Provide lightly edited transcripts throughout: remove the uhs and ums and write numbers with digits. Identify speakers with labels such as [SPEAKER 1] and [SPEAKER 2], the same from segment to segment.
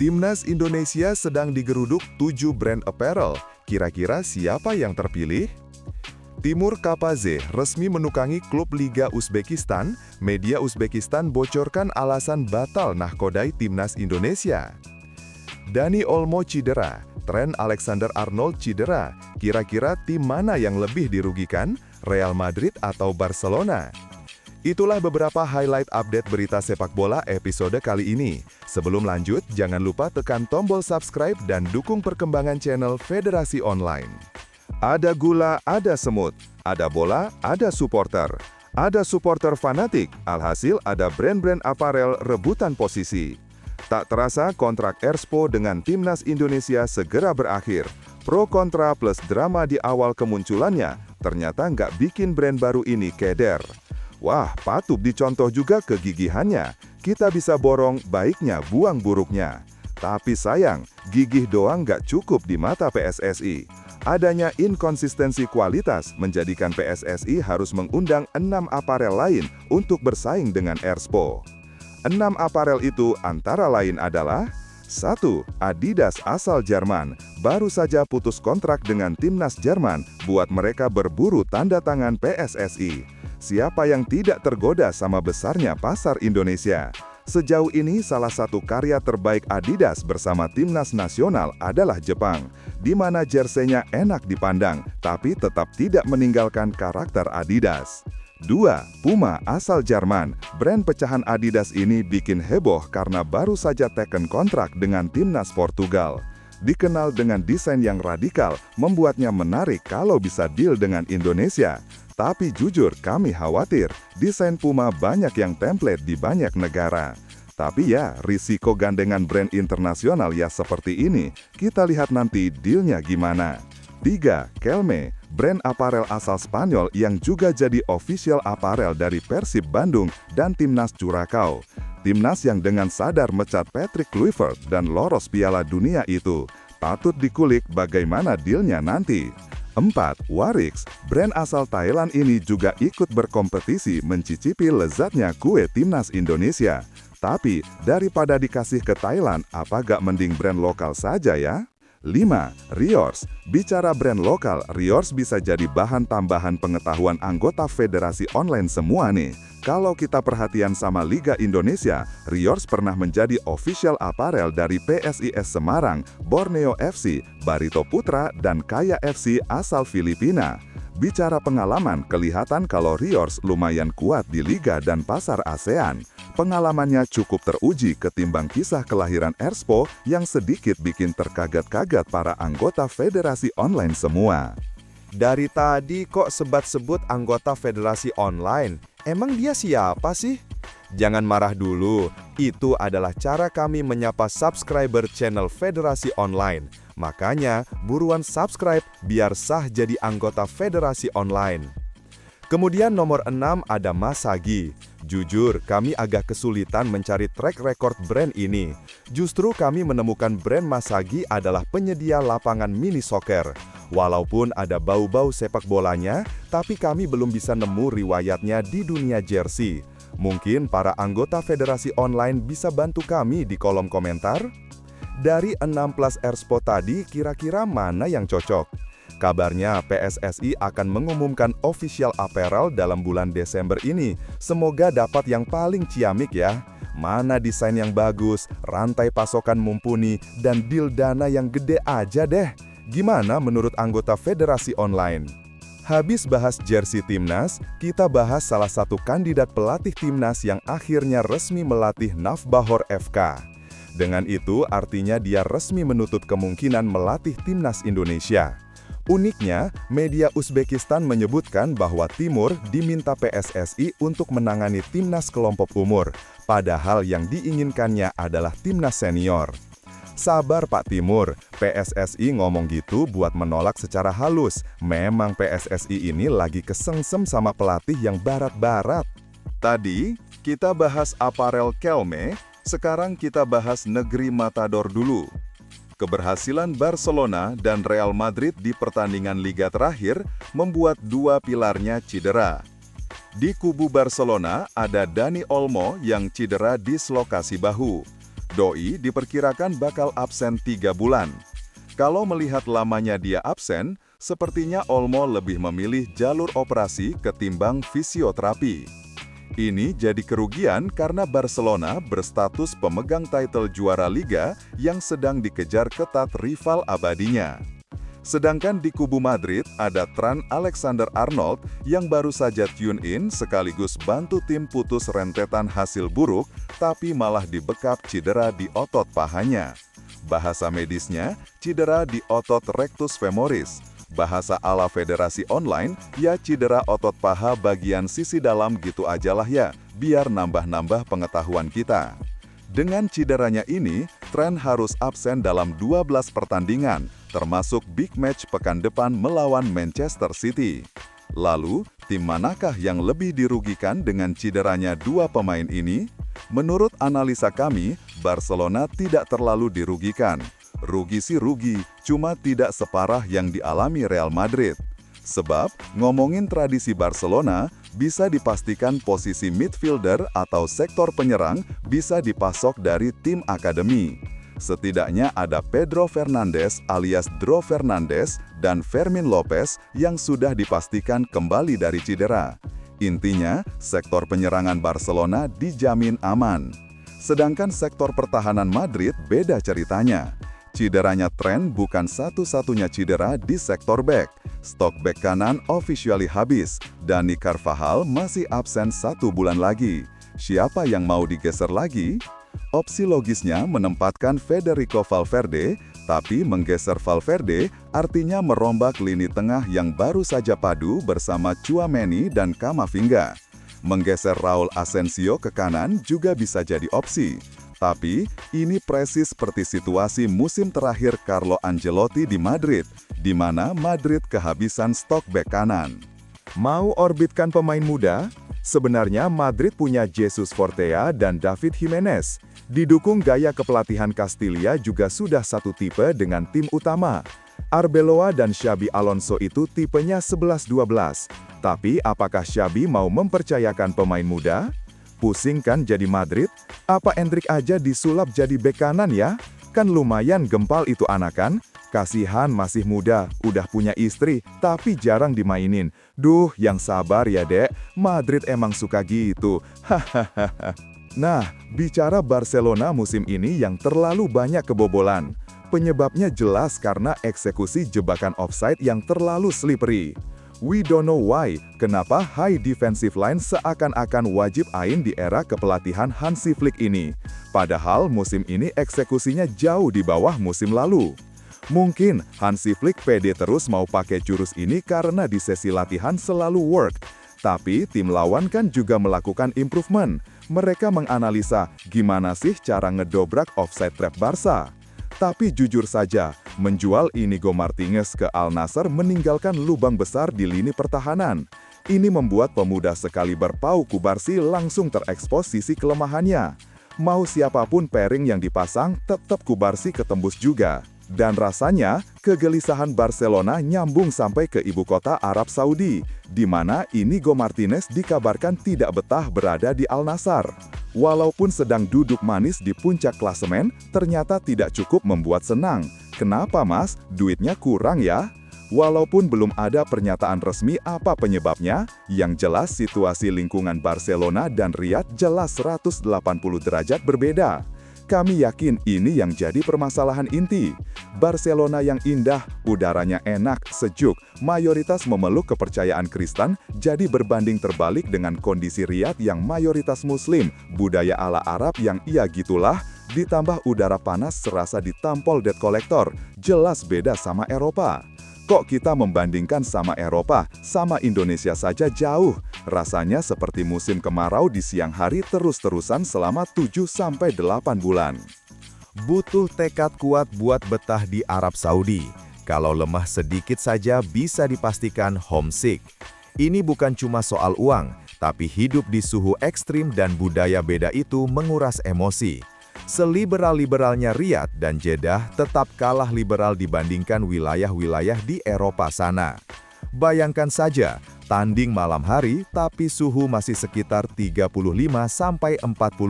[SPEAKER 1] Timnas Indonesia sedang digeruduk 7 brand apparel. Kira-kira siapa yang terpilih? Timur Kapadze resmi menukangi klub Liga Uzbekistan. Media Uzbekistan bocorkan alasan batal nahkodai Timnas Indonesia. Dani Olmo cedera, Trent Alexander-Arnold cedera. Kira-kira tim mana yang lebih dirugikan? Real Madrid atau Barcelona? Itulah beberapa highlight update berita sepak bola episode kali ini. Sebelum lanjut, jangan lupa tekan tombol subscribe dan dukung perkembangan channel Federasi Online. Ada gula, ada semut. Ada bola, ada supporter. Ada supporter fanatik, alhasil ada brand-brand aparel rebutan posisi. Tak terasa kontrak Erspo dengan Timnas Indonesia segera berakhir. Pro kontra plus drama di awal kemunculannya, ternyata nggak bikin brand baru ini keder. Wah, patut dicontoh juga kegigihannya. Kita bisa borong baiknya, buang buruknya. Tapi sayang, gigih doang nggak cukup di mata PSSI. Adanya inkonsistensi kualitas menjadikan PSSI harus mengundang 6 aparel lain untuk bersaing dengan Erspo. 6 aparel itu antara lain adalah 1. Adidas asal Jerman, baru saja putus kontrak dengan Timnas Jerman buat mereka berburu tanda tangan PSSI. Siapa yang tidak tergoda sama besarnya pasar Indonesia? Sejauh ini salah satu karya terbaik Adidas bersama Timnas Nasional adalah Jepang, di mana jersey-nya enak dipandang, tapi tetap tidak meninggalkan karakter Adidas. 2. Puma asal Jerman, brand pecahan Adidas ini bikin heboh karena baru saja teken kontrak dengan Timnas Portugal. Dikenal dengan desain yang radikal, membuatnya menarik kalau bisa deal dengan Indonesia. Tapi jujur, kami khawatir, desain Puma banyak yang template di banyak negara. Tapi ya, risiko gandengan brand internasional ya seperti ini, kita lihat nanti dealnya gimana. 3. Kelme, brand aparel asal Spanyol yang juga jadi official aparel dari Persib Bandung dan Timnas Curaçao. Timnas yang dengan sadar mecat Patrick Kluivert dan lolos Piala Dunia itu. Patut dikulik bagaimana dealnya nanti. 4. Warix, brand asal Thailand ini juga ikut berkompetisi mencicipi lezatnya kue Timnas Indonesia. Tapi, daripada dikasih ke Thailand, apa gak mending brand lokal saja ya? 5. Riors, bicara brand lokal, Riors bisa jadi bahan tambahan pengetahuan anggota Federasi Online semua nih. Kalau kita perhatian sama Liga Indonesia, Riors pernah menjadi official apparel dari PSIS Semarang, Borneo FC, Barito Putra, dan Kaya FC asal Filipina. Bicara pengalaman, kelihatan kalau Riors lumayan kuat di Liga dan pasar ASEAN. Pengalamannya cukup teruji ketimbang kisah kelahiran Erspo yang sedikit bikin terkaget-kaget para anggota Federasi Online semua.
[SPEAKER 2] Dari tadi kok sebat-sebut anggota Federasi Online? Emang dia siapa sih? Jangan marah dulu, itu adalah cara kami menyapa subscriber channel Federasi Online. Makanya, buruan subscribe biar sah jadi anggota Federasi Online. Kemudian nomor 6 ada Masagi. Jujur, kami agak kesulitan mencari track record brand ini. Justru kami menemukan brand Masagi adalah penyedia lapangan mini soccer. Walaupun ada bau-bau sepak bolanya, tapi kami belum bisa nemu riwayatnya di dunia jersey. Mungkin para anggota Federasi Online bisa bantu kami di kolom komentar? Dari 6 plus Erspo tadi, kira-kira mana yang cocok? Kabarnya PSSI akan mengumumkan official apparel dalam bulan Desember ini. Semoga dapat yang paling ciamik ya. Mana desain yang bagus, rantai pasokan mumpuni, dan deal dana yang gede aja deh. Gimana menurut anggota Federasi Online? Habis bahas jersey Timnas, kita bahas salah satu kandidat pelatih Timnas yang akhirnya resmi melatih Nafbahor FK. Dengan itu artinya dia resmi menutup kemungkinan melatih Timnas Indonesia. Uniknya, media Uzbekistan menyebutkan bahwa Timur diminta PSSI untuk menangani timnas kelompok umur, padahal yang diinginkannya adalah timnas senior. Sabar Pak Timur, PSSI ngomong gitu buat menolak secara halus. Memang PSSI ini lagi kesengsem sama pelatih yang barat-barat. Tadi, kita bahas aparel Kelme, sekarang kita bahas negeri Matador dulu. Keberhasilan Barcelona dan Real Madrid di pertandingan Liga terakhir membuat dua pilarnya cedera. Di kubu Barcelona ada Dani Olmo yang cedera dislokasi bahu.
[SPEAKER 1] Doi diperkirakan bakal absen 3 bulan. Kalau melihat lamanya dia absen, sepertinya Olmo lebih memilih jalur operasi ketimbang fisioterapi. Ini jadi kerugian karena Barcelona berstatus pemegang title juara Liga yang sedang dikejar ketat rival abadinya. Sedangkan di kubu Madrid ada Trent Alexander-Arnold yang baru saja tune in sekaligus bantu tim putus rentetan hasil buruk tapi malah dibekap cedera di otot pahanya. Bahasa medisnya, cedera di otot rectus femoris. Bahasa ala federasi online, ya cedera otot paha bagian sisi dalam gitu ajalah ya, biar nambah-nambah pengetahuan kita. Dengan cederanya ini, Trent harus absen dalam 12 pertandingan, termasuk big match pekan depan melawan Manchester City. Lalu, tim manakah yang lebih dirugikan dengan cederanya dua pemain ini? Menurut analisa kami, Barcelona tidak terlalu dirugikan. Rugi sih rugi, cuma tidak separah yang dialami Real Madrid. Sebab, ngomongin tradisi Barcelona, bisa dipastikan posisi midfielder atau sektor penyerang bisa dipasok dari tim akademi. Setidaknya ada Pedro Fernandes alias Dro Fernandes dan Fermin Lopez yang sudah dipastikan kembali dari cedera. Intinya, sektor penyerangan Barcelona dijamin aman. Sedangkan sektor pertahanan Madrid beda ceritanya. Cederanya Trent bukan satu-satunya cedera di sektor back. Stok back kanan officially habis. Dani Carvajal masih absen 1 bulan lagi. Siapa yang mau digeser lagi? Opsi logisnya menempatkan Federico Valverde, tapi menggeser Valverde artinya merombak lini tengah yang baru saja padu bersama Tchouaméni dan Camavinga. Menggeser Raul Asensio ke kanan juga bisa jadi opsi. Tapi, ini persis seperti situasi musim terakhir Carlo Ancelotti di Madrid, di mana Madrid kehabisan stok bek kanan.
[SPEAKER 2] Mau orbitkan pemain muda? Sebenarnya Madrid punya Jesus Fortea dan David Jimenez. Didukung gaya kepelatihan Castilla juga sudah satu tipe dengan tim utama. Arbeloa dan Xabi Alonso itu tipenya 11-12. Tapi apakah Xabi mau mempercayakan pemain muda? Pusing kan jadi Madrid? Apa Endrick aja disulap jadi bek kanan ya? Kan lumayan gempal itu anak kan? Kasihan masih muda, udah punya istri, tapi jarang dimainin. Duh, yang sabar ya dek, Madrid emang suka gitu. Hahaha. Nah, bicara Barcelona musim ini yang terlalu banyak kebobolan. Penyebabnya jelas karena eksekusi jebakan offside yang terlalu slippery. We don't know why, kenapa high defensive line seakan-akan wajib ain di era kepelatihan Hansi Flick ini. Padahal musim ini eksekusinya jauh di bawah musim lalu. Mungkin Hansi Flick pede terus mau pakai jurus ini karena di sesi latihan selalu work. Tapi tim lawan kan juga melakukan improvement. Mereka menganalisa gimana sih cara ngedobrak offside trap Barca. Tapi jujur saja, menjual Inigo Martinez ke Al Nassr meninggalkan lubang besar di lini pertahanan. Ini membuat pemuda sekaliber Pau Cubarsí langsung terekspos sisi kelemahannya. Mau siapapun pairing yang dipasang, tetap Cubarsí ketembus juga. Dan rasanya, kegelisahan Barcelona nyambung sampai ke ibu kota Arab Saudi, di mana Inigo Martinez dikabarkan tidak betah berada di Al Nassr. Walaupun sedang duduk manis di puncak klasemen, ternyata tidak cukup membuat senang. Kenapa mas? Duitnya kurang ya? Walaupun belum ada pernyataan resmi apa penyebabnya, yang jelas situasi lingkungan Barcelona dan Riyadh jelas 180 derajat berbeda. Kami yakin ini yang jadi permasalahan inti. Barcelona yang indah, udaranya enak, sejuk, mayoritas memeluk kepercayaan Kristen, jadi berbanding terbalik dengan kondisi Riyadh yang mayoritas Muslim, budaya ala Arab yang iya gitulah, ditambah udara panas serasa ditampol debt collector, jelas beda sama Eropa. Kok kita membandingkan sama Eropa, sama Indonesia saja jauh? Rasanya seperti musim kemarau di siang hari terus-terusan selama 7-8 bulan. Butuh tekad kuat buat betah di Arab Saudi. Kalau lemah sedikit saja bisa dipastikan homesick. Ini bukan cuma soal uang, tapi hidup di suhu ekstrim dan budaya beda itu menguras emosi. Seliberal-liberalnya Riyadh dan Jeddah tetap kalah liberal dibandingkan wilayah-wilayah di Eropa sana. Bayangkan saja, tanding malam hari tapi suhu masih sekitar 35-40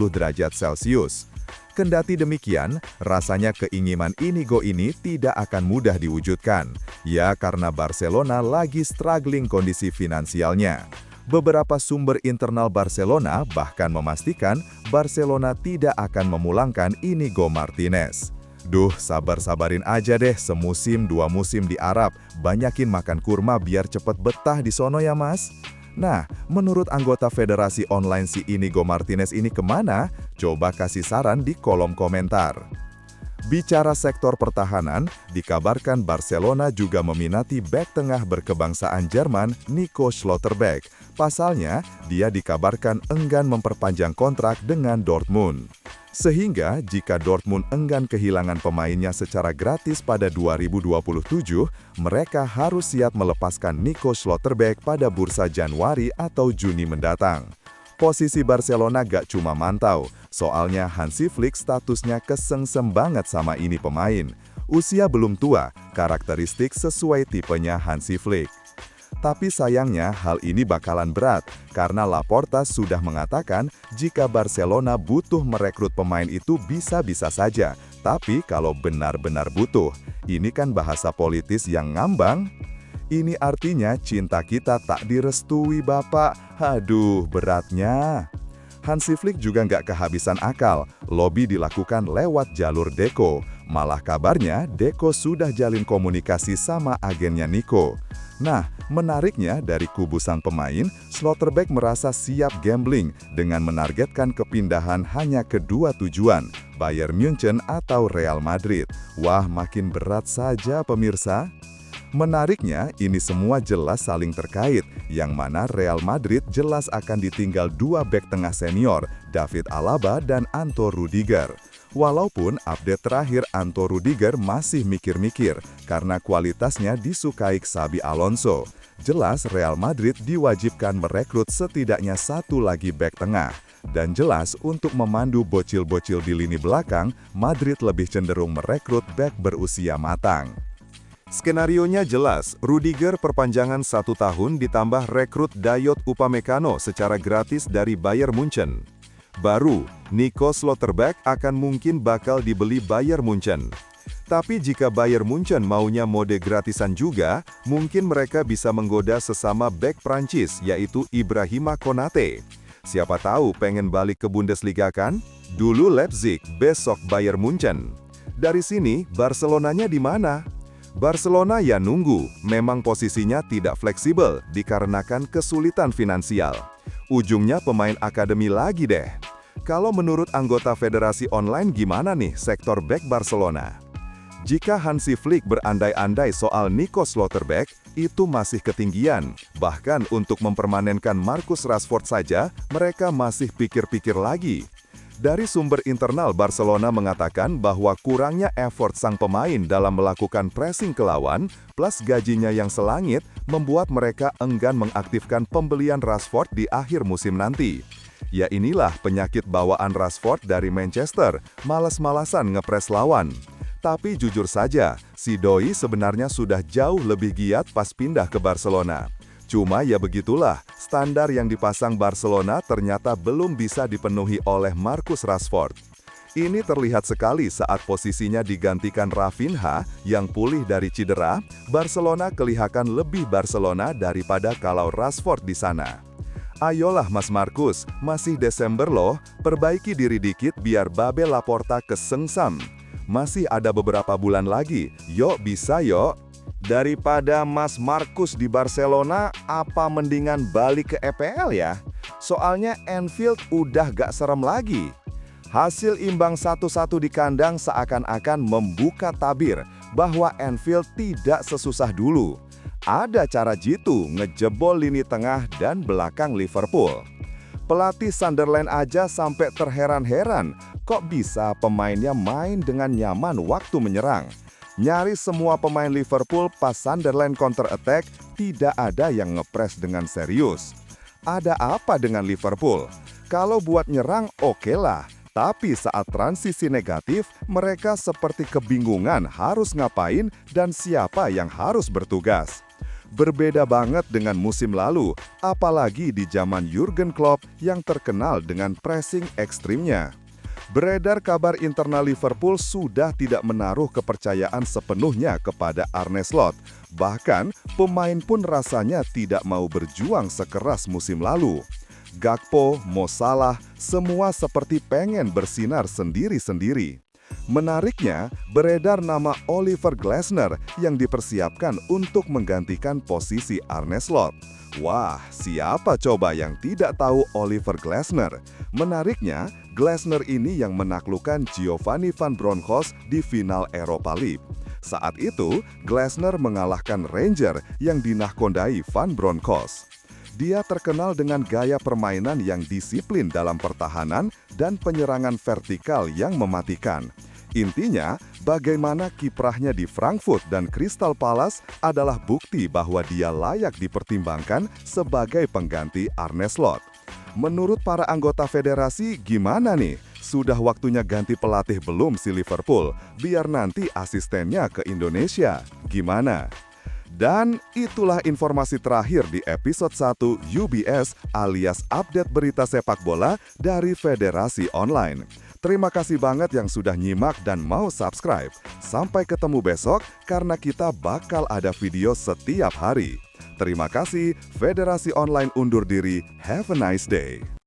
[SPEAKER 2] derajat Celcius.
[SPEAKER 1] Kendati demikian, rasanya keinginan Inigo ini tidak akan mudah diwujudkan. Ya, karena Barcelona lagi struggling kondisi finansialnya. Beberapa sumber internal Barcelona bahkan memastikan Barcelona tidak akan memulangkan Inigo Martinez. Duh, sabar-sabarin aja deh, semusim 2 musim di Arab, banyakin makan kurma biar cepet betah di sono ya mas. Nah, menurut anggota Federasi Online si Inigo Martinez ini kemana? Coba kasih saran di kolom komentar. Bicara sektor pertahanan, dikabarkan Barcelona juga meminati bek tengah berkebangsaan Jerman Nico Schlotterbeck. Pasalnya, dia dikabarkan enggan memperpanjang kontrak dengan Dortmund. Sehingga, jika Dortmund enggan kehilangan pemainnya secara gratis pada 2027, mereka harus siap melepaskan Nico Schlotterbeck pada bursa Januari atau Juni mendatang. Posisi Barcelona gak cuma mantau, soalnya Hansi Flick statusnya kesengsem banget sama ini pemain. Usia belum tua, karakteristik sesuai tipenya Hansi Flick. Tapi sayangnya hal ini bakalan berat, karena Laporta sudah mengatakan jika Barcelona butuh merekrut pemain itu bisa-bisa saja. Tapi kalau benar-benar butuh, ini kan bahasa politis yang ngambang. Ini artinya cinta kita tak direstui Bapak. Aduh, beratnya. Hansi Flick juga nggak kehabisan akal. Lobby dilakukan lewat jalur Deco. Malah kabarnya Deco sudah jalin komunikasi sama agennya Nico. Nah, menariknya dari kubu sang pemain, Schlotterbeck merasa siap gambling dengan menargetkan kepindahan hanya ke 2 tujuan, Bayern Munchen atau Real Madrid. Wah, makin berat saja pemirsa. Menariknya, ini semua jelas saling terkait, yang mana Real Madrid jelas akan ditinggal 2 bek tengah senior, David Alaba dan Anto Rudiger. Walaupun update terakhir Anto Rudiger masih mikir-mikir, karena kualitasnya disukai Xabi Alonso. Jelas Real Madrid diwajibkan merekrut setidaknya 1 lagi bek tengah. Dan jelas untuk memandu bocil-bocil di lini belakang, Madrid lebih cenderung merekrut bek berusia matang. Skenarionya jelas, Rudiger perpanjangan 1 tahun ditambah rekrut Dayot Upamecano secara gratis dari Bayern Munchen. Baru, Nico Schlotterbeck akan mungkin bakal dibeli Bayern Munchen. Tapi jika Bayern Munchen maunya mode gratisan juga, mungkin mereka bisa menggoda sesama bek Prancis, yaitu Ibrahima Konate. Siapa tahu pengen balik ke Bundesliga kan? Dulu Leipzig, besok Bayern Munchen. Dari sini, Barcelonanya di mana? Barcelona ya nunggu, memang posisinya tidak fleksibel dikarenakan kesulitan finansial. Ujungnya pemain akademi lagi deh. Kalau menurut anggota Federasi Online gimana nih sektor bek Barcelona? Jika Hansi Flick berandai-andai soal Nico Schlotterbeck, itu masih ketinggian. Bahkan untuk mempermanenkan Marcus Rashford saja, mereka masih pikir-pikir lagi. Dari sumber internal Barcelona mengatakan bahwa kurangnya effort sang pemain dalam melakukan pressing ke lawan, plus gajinya yang selangit, membuat mereka enggan mengaktifkan pembelian Rashford di akhir musim nanti. Ya inilah penyakit bawaan Rashford dari Manchester, malas-malasan ngepres lawan. Tapi jujur saja, si Doi sebenarnya sudah jauh lebih giat pas pindah ke Barcelona. Cuma ya begitulah, standar yang dipasang Barcelona ternyata belum bisa dipenuhi oleh Marcus Rashford. Ini terlihat sekali saat posisinya digantikan Rafinha yang pulih dari cedera, Barcelona kelihatan lebih Barcelona daripada kalau Rashford di sana. Ayolah Mas Marcus, masih Desember loh, perbaiki diri dikit biar Babe Laporta kesengsam. Masih ada beberapa bulan lagi, yuk bisa yuk. Daripada Mas Marcus di Barcelona, apa mendingan balik ke EPL ya? Soalnya Anfield udah gak serem lagi. Hasil imbang 1-1 di kandang seakan-akan membuka tabir bahwa Anfield tidak sesusah dulu. Ada cara jitu ngejebol lini tengah dan belakang Liverpool. Pelatih Sunderland aja sampai terheran-heran, kok bisa pemainnya main dengan nyaman waktu menyerang. Nyaris semua pemain Liverpool pas Sunderland counter-attack tidak ada yang ngepres dengan serius. Ada apa dengan Liverpool? Kalau buat nyerang oke lah, tapi saat transisi negatif mereka seperti kebingungan harus ngapain dan siapa yang harus bertugas. Berbeda banget dengan musim lalu, apalagi di zaman Jurgen Klopp yang terkenal dengan pressing ekstrimnya. Beredar kabar internal Liverpool sudah tidak menaruh kepercayaan sepenuhnya kepada Arne Slot. Bahkan, pemain pun rasanya tidak mau berjuang sekeras musim lalu. Gakpo, Mo Salah, semua seperti pengen bersinar sendiri-sendiri. Menariknya, beredar nama Oliver Glasner yang dipersiapkan untuk menggantikan posisi Arne Slot. Wah, siapa coba yang tidak tahu Oliver Glasner? Menariknya, Glasner ini yang menaklukkan Giovanni van Bronckhorst di final Europa League. Saat itu, Glasner mengalahkan Ranger yang dinahkondai van Bronckhorst. Dia terkenal dengan gaya permainan yang disiplin dalam pertahanan dan penyerangan vertikal yang mematikan. Intinya, bagaimana kiprahnya di Frankfurt dan Crystal Palace adalah bukti bahwa dia layak dipertimbangkan sebagai pengganti Arne Slot. Menurut para anggota federasi, gimana nih? Sudah waktunya ganti pelatih belum si Liverpool? Biar nanti asistennya ke Indonesia. Gimana? Dan itulah informasi terakhir di episode 1 UBS alias Update Berita Sepak Bola dari Federasi Online. Terima kasih banget yang sudah nyimak dan mau subscribe. Sampai ketemu besok karena kita bakal ada video setiap hari. Terima kasih, Federasi Online undur diri. Have a nice day.